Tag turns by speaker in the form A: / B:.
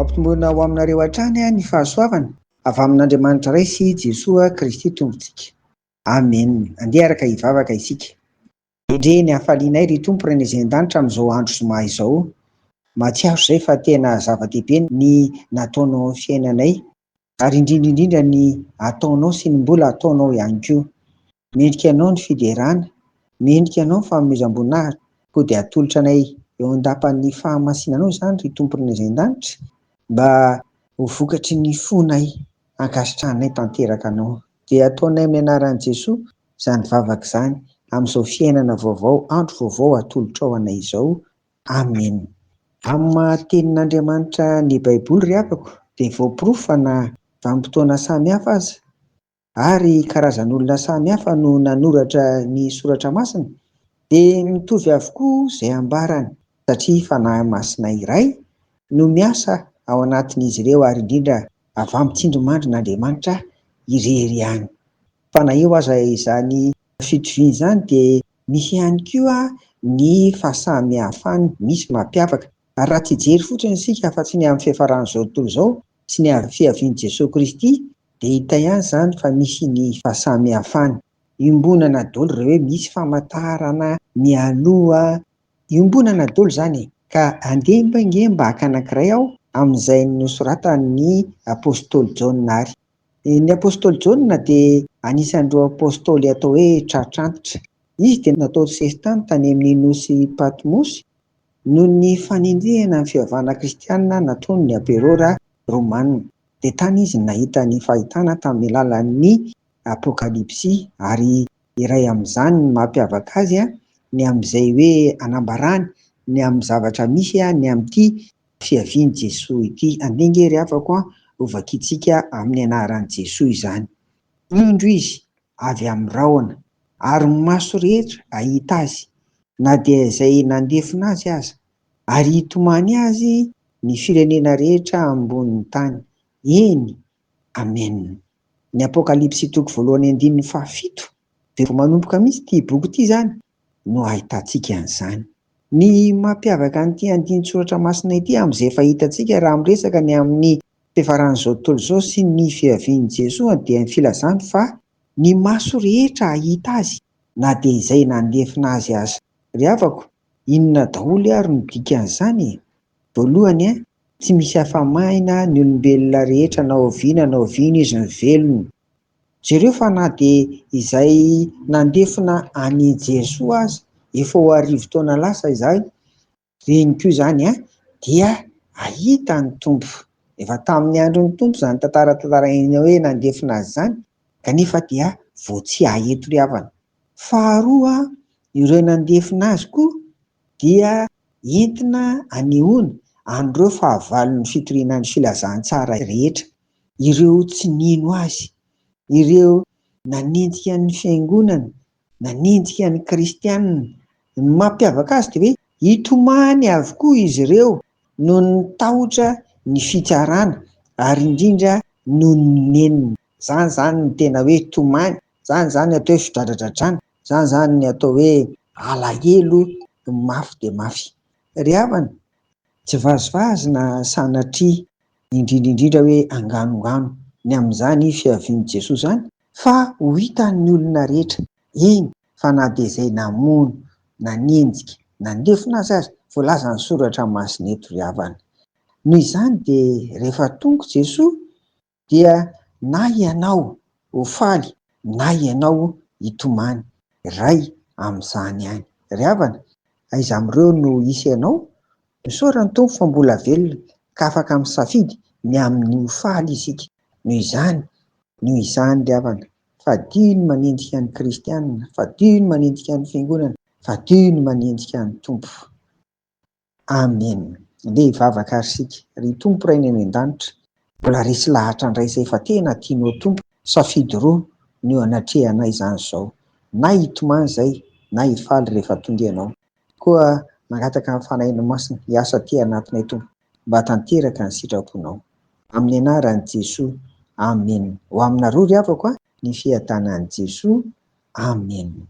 A: Ampitombona ho aminareo hatrany ny fahasoavana avy amin'Andriamanitra iray sy Jesoa Kristy Tompontsika. Amen. Andeha araka hivavaka isika. Endre ny hafalianay ry Tompo Reny izay an-danitra amin'izao andro zoma izao. Mahatsiaro izay fa tena zava-dehibe ny nataonao amin'ny fiainanay ary indrindra indrindra ny ataonao sy ny mbola ataonao ihany koa. Mendrika anao ny fiderana, mendrika anao ny fanomezam-boninahitra, koa dia atolotra anay eo an-dapan'ny fahamasinanao izany ry Tompo Reny izay an-danitra mba ho vokatry ny fonay ankasitrahanay tanteraka anao. Dia ataonay amin'ny anaran'i Jesoa izany vavaka izany amin'izao fiainana vaovao, andro vaovao atolotra ao anay izao. Amen. Amin'ny mahatenin'Andriamanitra ny Baiboly ry havako dia voaporofana vanim-potoana samihafa aza ary karazan'olona samihafa no nanoratra ny soratra masina dia mitovy avokoa izay ambarany, satria fanahy masina iray no miasa ao anatin'izy ireo ary indrindra avy amin'ny tsindrimandrin'Andriamanitra irery ihany. Fa na eo aza izany fitoviana izany dia misy ihany koa ny fahasamihafany misy mampiavaka. Ary raha tsy hijery fotsiny isika fa tsy ny amin'ny fiafaran'izao tontolo izao sy ny fiavian'i Jesosy Kristy dia hita ihany izany fa misy ny fahasamihafany. Iombonana daholo ireo hoe misy famantarana mialoha, iombonana daholo izany. Ka andeha mbangemba anankiray aho amin'izay nosoratan'ny apôstôly Jaona ary. Ny apôstôly Jaona dia anisan'ireo apôstôly atao hoe tratra antitra. Izy dia natao sesitany tany amin'ny nosy Patmosy noho ny fanindrihana ny fivavahana kristianina nataony ny amperora Romanina. Dia tany izy nahita ny fahitana tamin'ny alalan'ny apokalipsy ary iray amin'izany ny mampiavaka azy ny amin'izay hoe anambarany ny amin'ny zavatra misy ny amin'ity fiavian'i Jesoa ity. Andengery afaka ho vakiantsika amin'ny anaran'i Jesoa izany. Indro izy avy amin'ny rahona ary ny maso rehetra ahita azy na dia izay nandefina azy aza ary hitomany azy ny firenena rehetra ambonin'ny tany. Eny, amen. Ny apokalipsy toko voalohany andininy fahafito dia vao manomboka mihitsy ity boky ity izany no ahitantsika an'izany. Ny mampiavaka an'ity andinin-tsoratra masina ity amin'izay fahitantsika raha miresaka ny amin'ny fiafaran'izao tontolo izao sy ny fiavian'i Jesoa dia ny filazany fa ny maso rehetra ahita azy na dia izay nandefina azy aza. Ry havako, inona daholo ary no dikan'izany? Voalohany, tsy misy hafa-maina ny olombelona rehetra na oviana na oviana izy ny velony. Jereo fa na dia izay nandefina any Jesoa aza efa ho arivo taona lasa izay, reny koa izany dia ahita ny Tompo. Efa tamin'ny andron'ny Tompo izany tantara hoe nandefina azy izany, kanefa dia vao tsy aheto ry havana. Faharoa, ireo nandefina azy koa dia entina anehoana an'ireo fahavalon'ny fitoriana ny filazantsara rehetra, ireo tsy nino azy, ireo nanenjika ny fiangonana, nanenjika ny kristianina. Ny mampiavaka azy dia hoe hitomany avokoa izy ireo no nitahotra ny fitsarana ary indrindra no nenina. Izany izany ny tena hoe tomany, izany izany ny atao hoe fidradradradrana, izany izany ny atao hoe alahelo mafy dia mafy. Ry havana, tsy vazovazo na sanatria indrindra indrindra hoe anganongano ny amin'izany fiavian'i Jesoa izany fa ho hitan'ny olona rehetra. Eny, fa na dia izay namono, nanenjika, nandefina azy aza, voalaza ny soratra masina eto ry havana. Noho izany dia rehefa tonga Jesoa dia na ianao ho faly na ianao hitomany, iray amin'izany ihany. Ry havana, aiza amin'ireo no hisy ianao? Misaorana ny Tompo fa mbola velona ka afaka misafidy ny amin'ny ho faly isika. Noho izany ry havana, fadio ny manenjika ny kristianina, fadio ny manenjika ny fiangonana, fadio ny manenjika ny Tompo. Amen. Andeha hivavaka ary isika. Ry Tompo Ray any an-danitra, mbola resy lahatra indray izay fa tena tianao Tompo, safidy roa no anatrehanay izany izao. Na hitomany izay, na hifaly rehefa tonga ianao. Koa mangataka amin'ny fanahina masina hiasa aty anatinay Tompo, mba tanteraka ny sitraponao. Amin'ny anaran'i Jesoa, amen. Ho aminareo ry havako ny fiatanan'i Jesoa, amen.